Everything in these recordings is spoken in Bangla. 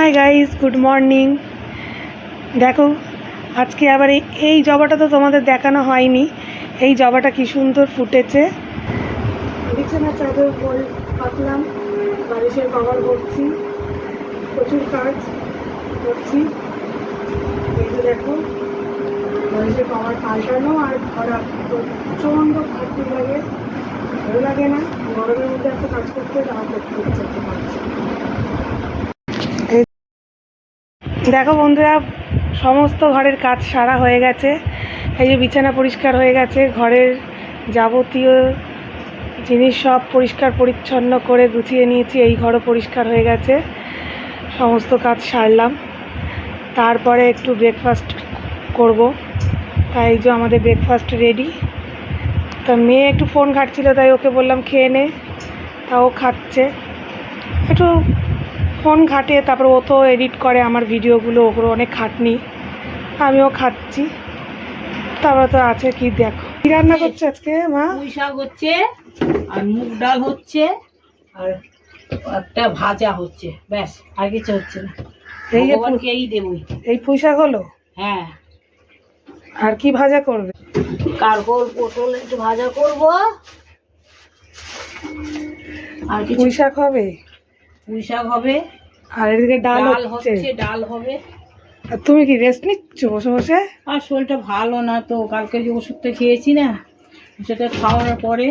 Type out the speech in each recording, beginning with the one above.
Hi guys, good morning. দেখো আজকে আবার এই জবাটা তো তোমাদের দেখানো হয়নি। এই জবাটা কি সুন্দর ফুটেছে। বিছানা চাদর পাতলাম, বালিশের কভার করছি, প্রচুর কাজ করছি। এই যে দেখো বালিশের কভার পাল্টানো আর ধরা, প্রচণ্ড খাটনি লাগে, ভালো লাগে না। গরমের মধ্যে এত কাজ করতে তাও করতে হচ্ছে। দেখো বন্ধুরা, সমস্ত ঘরের কাজ সারা হয়ে গেছে। এই যে বিছানা পরিষ্কার হয়ে গেছে, ঘরের যাবতীয় জিনিস সব পরিষ্কার পরিচ্ছন্ন করে গুছিয়ে নিয়েছি। এই ঘরও পরিষ্কার হয়ে গেছে, সমস্ত কাজ সারলাম। তারপরে একটু ব্রেকফাস্ট করব, তাই যে আমাদের ব্রেকফাস্ট রেডি। তা মেয়ে একটু ফোন ঘাঁটছিল, তাই ওকে বললাম খেয়ে নে, তাও খাচ্ছে। একটু ফোন ঘাটে, তারপর ও তো এডিট করে আমার ভিডিওগুলো, ওগুলো অনেক খাটনি, আমিও খাচ্ছি। তারপরে তো আছে কি, দেখো কি রান্না করছে আজকে মা। পুঁই শাক হচ্ছে, আর মুগ ডাল হচ্ছে, আর একটা ভাজা হচ্ছে, ব্যাস আর কিছু হচ্ছে না। ভগবানকে এই দেবই, এই পুঁই শাক হলো। হ্যাঁ, আর কি ভাজা করবে? কারকোল পটল একটু ভাজা করব, আর কি পুঁই শাক হবে, পুঁই শাক হবে, আর এদিকে ডাল হচ্ছে। ডাল হবে। আর তুমি কি রেস্ট নিচ্ছ বসে বসে? আর শরীরটা ভালো না তো, কালকে যে ওষুধটা খেয়েছি না, ওষুধটা খাওয়ানোর পরে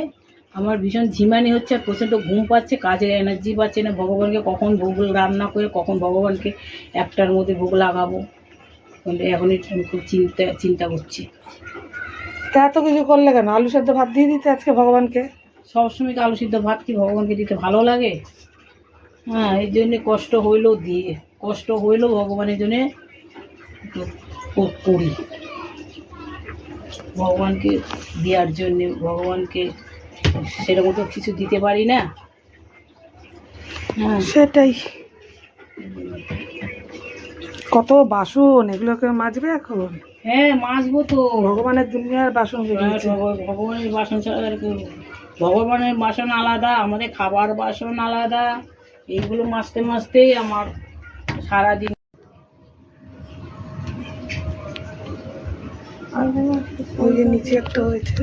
আমার ভীষণ ঝিমানি হচ্ছে, আর প্রচণ্ড ঘুম পাচ্ছে, কাজের এনার্জি পাচ্ছে না। ভগবানকে কখন ভোগ রান্না করে কখন ভগবানকে একটার মধ্যে ভোগ লাগাবো, এখনই আমি খুব চিন্তা করছি। তা এত কিছু করলে কেন? আলু সেদ্ধ ভাত দিয়ে দিতে আজকে ভগবানকে। সবসময় আলু সিদ্ধ ভাত কি ভগবানকে দিতে ভালো লাগে? হ্যাঁ, এই জন্যে কষ্ট হইলেও ভগবানের জন্যে একটু করি, ভগবানকে দেওয়ার জন্যে। ভগবানকে সেরকম তো কিছু দিতে পারি না। হ্যাঁ, সেটাই। কত বাসন, এগুলোকে মাজবে এখন? হ্যাঁ মাজবো তো। ভগবানের দুনিয়ার বাসন বেরিয়েছে। ভগবানের বাসন ছাড়া আর কি? ভগবানের বাসন আলাদা, আমাদের খাবার বাসন আলাদা। এইগুলো মাজতে মাজতেই আমার সারাদিন। ওই যে নিচে একটা হয়েছে,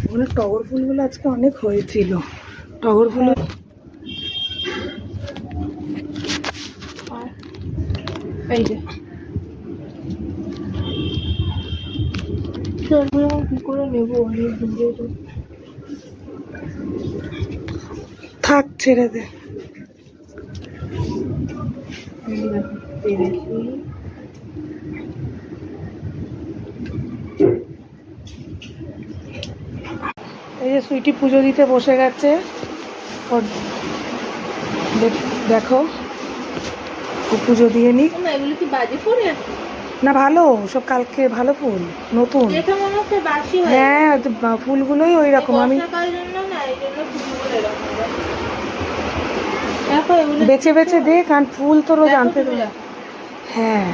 ওখানে টগর ফুলগুলো আজকে অনেক হয়েছিল। টগর ফুল এই যে কি করে নেবো, অনেক দূরে তো। থাক, ছেড়ে দে। এই যে সুইটি পুজো দিতে বসে গেছে। দেখো ও পুজো দিয়ে নি। এগুলো কি বাজে ফুল না, ভালো সব, কালকে ভালো ফুল, নতুন। হ্যাঁ, ফুলগুলোই ওই রকম। আমি বেছে বেছে দে, কারণ ফুল তো রোজ আনতে দেবে। হ্যাঁ,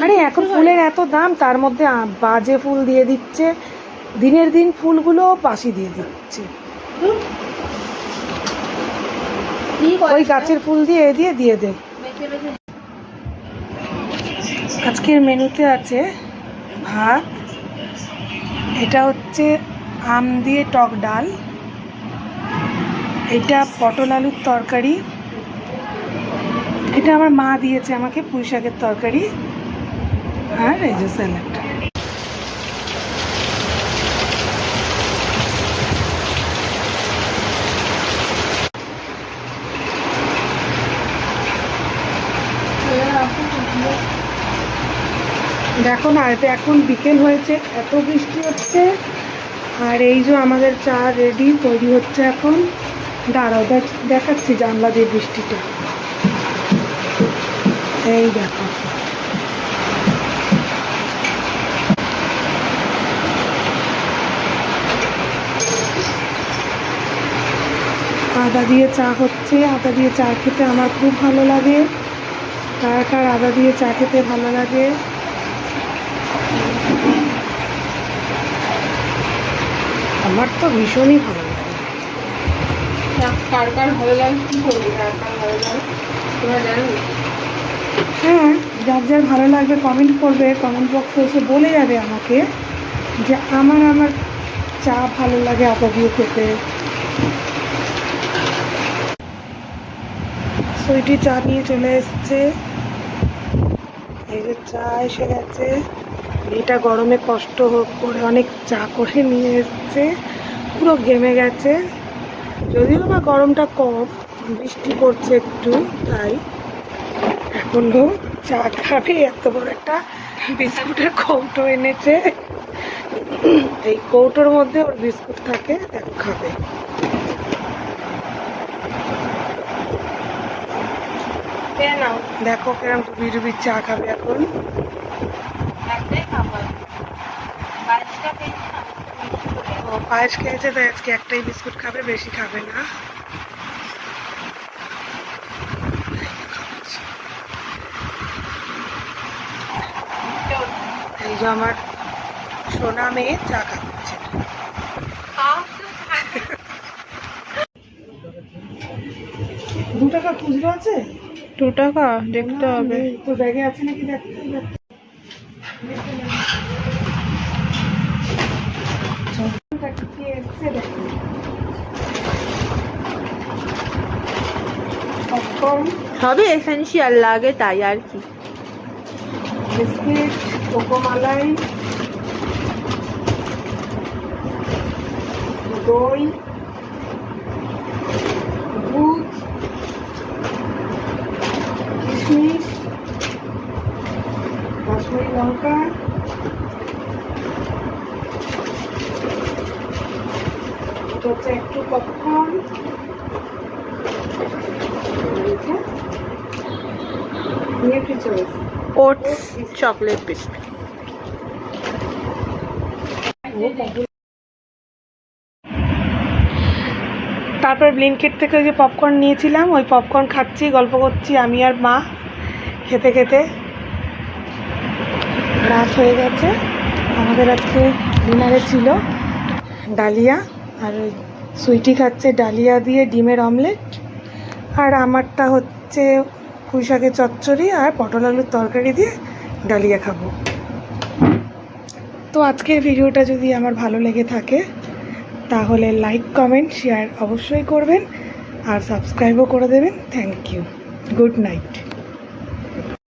আরে এখন ফুলের এত দাম, তার মধ্যে বাজে ফুল দিয়ে দিচ্ছে। দিনের দিন ফুলগুলো বাসি দিয়ে দিচ্ছে। ওই গাছের ফুল দিয়ে দিয়ে দে। আজকের মেনুতে আছে ভাত, এটা হচ্ছে আম দিয়ে টক ডাল, এটা পটল আলুর তরকারি, এটা আমার মা দিয়েছে আমাকে, পুঁই শাকের তরকারি, আর এই যে স্যালাড। দেখো না, এটা এখন বিকেল হয়েছে, এত বৃষ্টি হচ্ছে। আর এই যে আমাদের চা রেডি, তৈরি হচ্ছে এখন। দাঁড়াও দেখাচ্ছি জানলা দিয়ে বৃষ্টিটা। এই দেখো, আদা দিয়ে চা হচ্ছে। আদা দিয়ে চা খেতে আমার খুব ভালো লাগে। কার কার আদা দিয়ে চা খেতে ভালো লাগে? আমার তো ভীষণই ভালো লাগে। কার কার ভালো লাগে কি করবি, কার কার ভালো লাগে তোমরা জানো? হ্যাঁ, যার যার ভালো লাগবে কমেন্ট করবে, কমেন্ট বক্সে এসে বলে যাবে আমাকে যে আমার চা ভালো লাগে আদা দিয়ে খেতে। সুইটি চা নিয়ে চলে এসছে। এই যে চা এসে গেছে। এটা গরমে কষ্ট করে অনেক চা করে নিয়ে এসছে, পুরো ঘেমে গেছে। যদিও বা গরমটা কম, বৃষ্টি পড়ছে একটু, তাই এখনো চা খাবে। এত বড় একটা বিস্কুটের কৌটো এনেছে, এই কৌটোর মধ্যে ওর বিস্কুট থাকে, দেখো খাবে। দেখো কিরম ডুবি ডুবি চা খাবে এখন। ও পায়েস খেয়েছে, তাই আজকে একটাই বিস্কুট খাবে, বেশি খাবে না। এই যে আমার সোনা মেয়ে চা খাচ্ছে। 2 টাকা খুচরো আছে? 2 টাকা দেখতে হবে। তো ব্যাগে আছে নাকি দেখতে হবে। পপকর্ন, সবই এসেনশিয়াল লাগে তাই আর কি। বিস্কিট, কোকোমালাই, দই, দুধ, কিশমিশ, কাশ্মীরি লঙ্কা, এটা হচ্ছে একটু popcorn, Nutri choice oats chocolate biscuit. তারপর ব্লিঙ্কিট থেকে ওই যে পপকর্ন নিয়েছিলাম, ওই পপকর্ন খাচ্ছি, গল্প করছি আমি আর মা। খেতে খেতে রাত হয়ে গেছে। আমাদের আজকে ডিনারে ছিল ডালিয়া, আর ওই সুইটি খাচ্ছে ডালিয়া দিয়ে ডিমের অমলেট, আর আমারটা হচ্ছে পুঁই শাকের চচ্চড়ি আর পটল আলুর তরকারি দিয়ে ডালিয়া খাবো। তো আজকের ভিডিওটা যদি আমার ভালো লেগে থাকে তাহলে লাইক, কমেন্ট, শেয়ার অবশ্যই করবেন, আর সাবস্ক্রাইবও করে দেবেন। Thank you, good night.